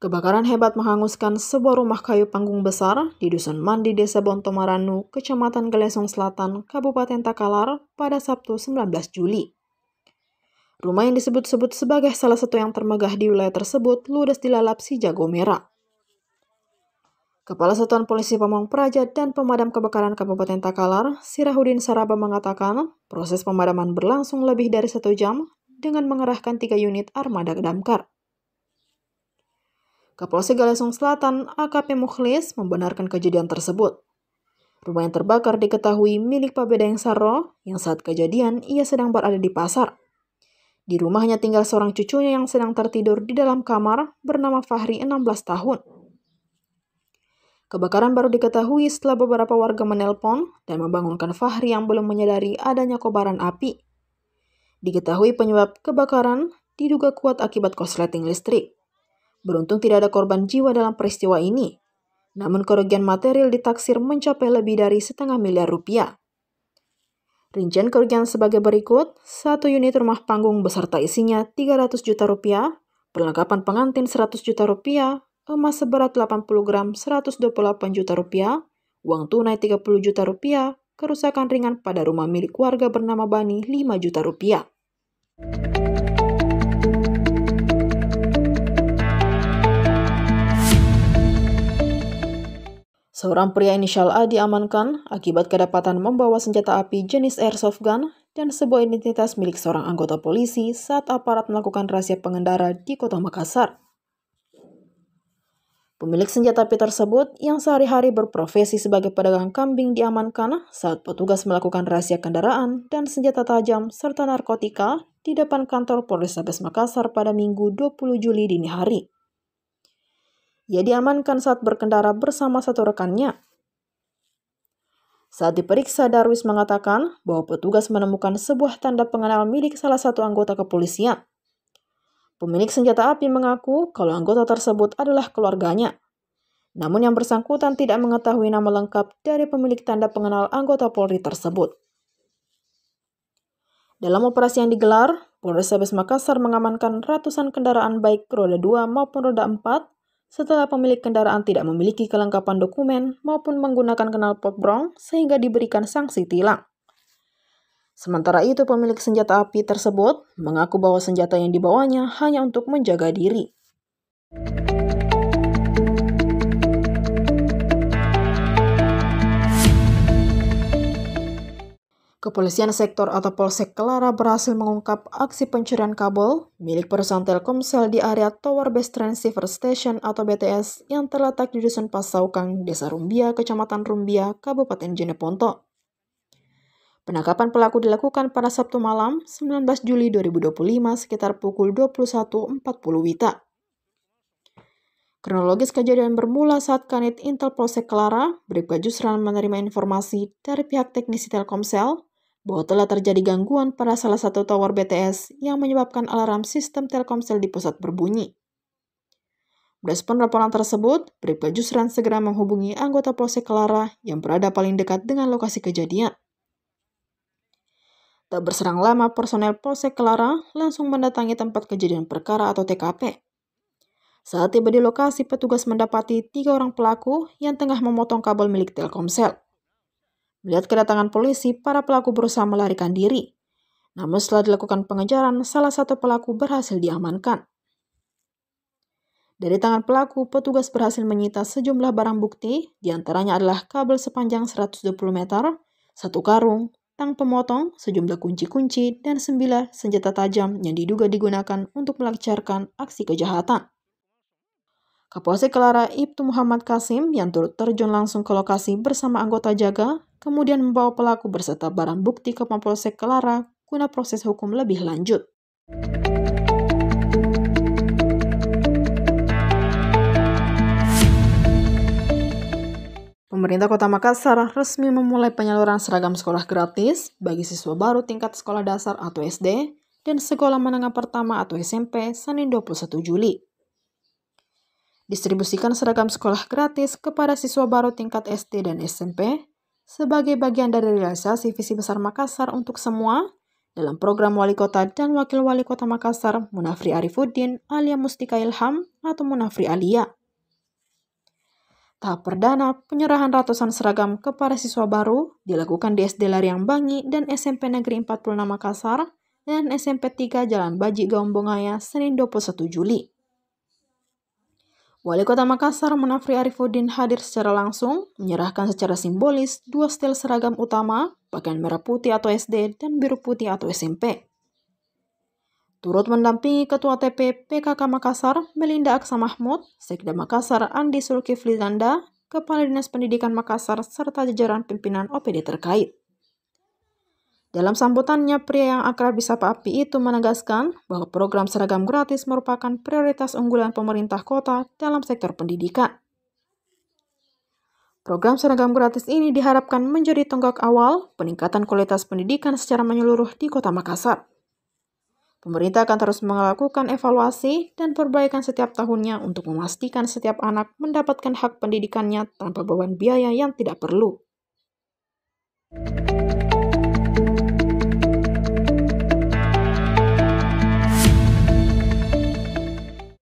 Kebakaran hebat menghanguskan sebuah rumah kayu panggung besar di Dusun Mandi, Desa Bontomaranu, Kecamatan Galesong Selatan, Kabupaten Takalar pada Sabtu 19 Juli. Rumah yang disebut-sebut sebagai salah satu yang termegah di wilayah tersebut ludes dilalap si jago merah. Kepala Satuan Polisi Pamong Praja dan Pemadam Kebakaran Kabupaten Takalar, Sirahudin Saraba mengatakan proses pemadaman berlangsung lebih dari 1 jam dengan mengerahkan 3 unit armada damkar. Kapolsek Galesong Selatan, AKP Mukhlis, membenarkan kejadian tersebut. Rumah yang terbakar diketahui milik Pak Bedeng Sarro, yang saat kejadian ia sedang berada di pasar. Di rumahnya tinggal seorang cucunya yang sedang tertidur di dalam kamar bernama Fahri 16 tahun. Kebakaran baru diketahui setelah beberapa warga menelpon dan membangunkan Fahri yang belum menyadari adanya kobaran api. Diketahui penyebab kebakaran diduga kuat akibat korsleting listrik. Beruntung tidak ada korban jiwa dalam peristiwa ini, namun kerugian material ditaksir mencapai lebih dari setengah miliar rupiah. Rincian kerugian sebagai berikut: 1 unit rumah panggung beserta isinya 300 juta rupiah, perlengkapan pengantin 100 juta rupiah, emas seberat 80 gram 128 juta rupiah, uang tunai 30 juta rupiah, kerusakan ringan pada rumah milik warga bernama Bani 5 juta rupiah. Seorang pria inisial A diamankan akibat kedapatan membawa senjata api jenis airsoft gun dan sebuah identitas milik seorang anggota polisi saat aparat melakukan razia pengendara di Kota Makassar. Pemilik senjata api tersebut yang sehari-hari berprofesi sebagai pedagang kambing diamankan saat petugas melakukan razia kendaraan dan senjata tajam serta narkotika di depan kantor Polrestabes Makassar pada Minggu 20 Juli dini hari. Ia diamankan saat berkendara bersama satu rekannya. Saat diperiksa, Darwis mengatakan bahwa petugas menemukan sebuah tanda pengenal milik salah satu anggota kepolisian. Pemilik senjata api mengaku kalau anggota tersebut adalah keluarganya. Namun yang bersangkutan tidak mengetahui nama lengkap dari pemilik tanda pengenal anggota Polri tersebut. Dalam operasi yang digelar, Polrestabes Makassar mengamankan ratusan kendaraan baik roda 2 maupun roda 4 setelah pemilik kendaraan tidak memiliki kelengkapan dokumen maupun menggunakan knalpot brong sehingga diberikan sanksi tilang. Sementara itu, pemilik senjata api tersebut mengaku bahwa senjata yang dibawanya hanya untuk menjaga diri. Kepolisian Sektor atau Polsek Kelara berhasil mengungkap aksi pencurian kabel milik perusahaan Telkomsel di area Tower Base Transceiver Station atau BTS yang terletak di Dusun Pasaukang, Desa Rumbia, Kecamatan Rumbia, Kabupaten Jeneponto. Penangkapan pelaku dilakukan pada Sabtu malam 19 Juli 2025 sekitar pukul 21.40 WITA. Kronologis kejadian bermula saat Kanit Intel Polsek Kelara, Bribka Jusran menerima informasi dari pihak teknisi Telkomsel bahwa telah terjadi gangguan pada salah satu tower BTS yang menyebabkan alarm sistem Telkomsel di pusat berbunyi. Berdasarkan laporan tersebut, Bribka Jusran segera menghubungi anggota Polsek Kelara yang berada paling dekat dengan lokasi kejadian. Tak berserang lama, personel Polsek Kelara langsung mendatangi tempat kejadian perkara atau TKP. Saat tiba di lokasi, petugas mendapati 3 orang pelaku yang tengah memotong kabel milik Telkomsel. Melihat kedatangan polisi, para pelaku berusaha melarikan diri. Namun setelah dilakukan pengejaran, salah satu pelaku berhasil diamankan. Dari tangan pelaku, petugas berhasil menyita sejumlah barang bukti, diantaranya adalah kabel sepanjang 120 meter, 1 karung, tang pemotong, sejumlah kunci-kunci, dan 9 senjata tajam yang diduga digunakan untuk melancarkan aksi kejahatan. Kapolsek Kelara Ibtu Muhammad Kasim yang turut terjun langsung ke lokasi bersama anggota jaga, kemudian membawa pelaku berserta barang bukti ke Mapolsek Kelara guna proses hukum lebih lanjut. Pemerintah Kota Makassar resmi memulai penyaluran seragam sekolah gratis bagi siswa baru tingkat sekolah dasar atau SD dan sekolah menengah pertama atau SMP Senin 21 Juli. Distribusikan seragam sekolah gratis kepada siswa baru tingkat SD dan SMP sebagai bagian dari realisasi visi besar Makassar untuk semua dalam program Wali Kota dan Wakil Wali Kota Makassar, Munafri Arifuddin Alia Mustika Ilham atau Munafri Alia. Tahap perdana penyerahan ratusan seragam kepada siswa baru dilakukan di SD Lariang Bangi dan SMP Negeri 46 Makassar dan SMP 3 Jalan Baji Gaung Bongaya Senin 21 Juli. Wali Kota Makassar Munafri Arifuddin hadir secara langsung menyerahkan secara simbolis 2 setel seragam utama, pakaian merah putih atau SD dan biru putih atau SMP. Turut mendampingi Ketua TP PKK Makassar, Melinda Aksa Mahmud, Sekda Makassar Andi Zulkifli Zanda, Kepala Dinas Pendidikan Makassar, serta jajaran pimpinan OPD terkait. Dalam sambutannya, pria yang akrab disapa Api itu menegaskan bahwa program seragam gratis merupakan prioritas unggulan pemerintah kota dalam sektor pendidikan. Program seragam gratis ini diharapkan menjadi tonggak awal peningkatan kualitas pendidikan secara menyeluruh di Kota Makassar. Pemerintah akan terus melakukan evaluasi dan perbaikan setiap tahunnya untuk memastikan setiap anak mendapatkan hak pendidikannya tanpa beban biaya yang tidak perlu.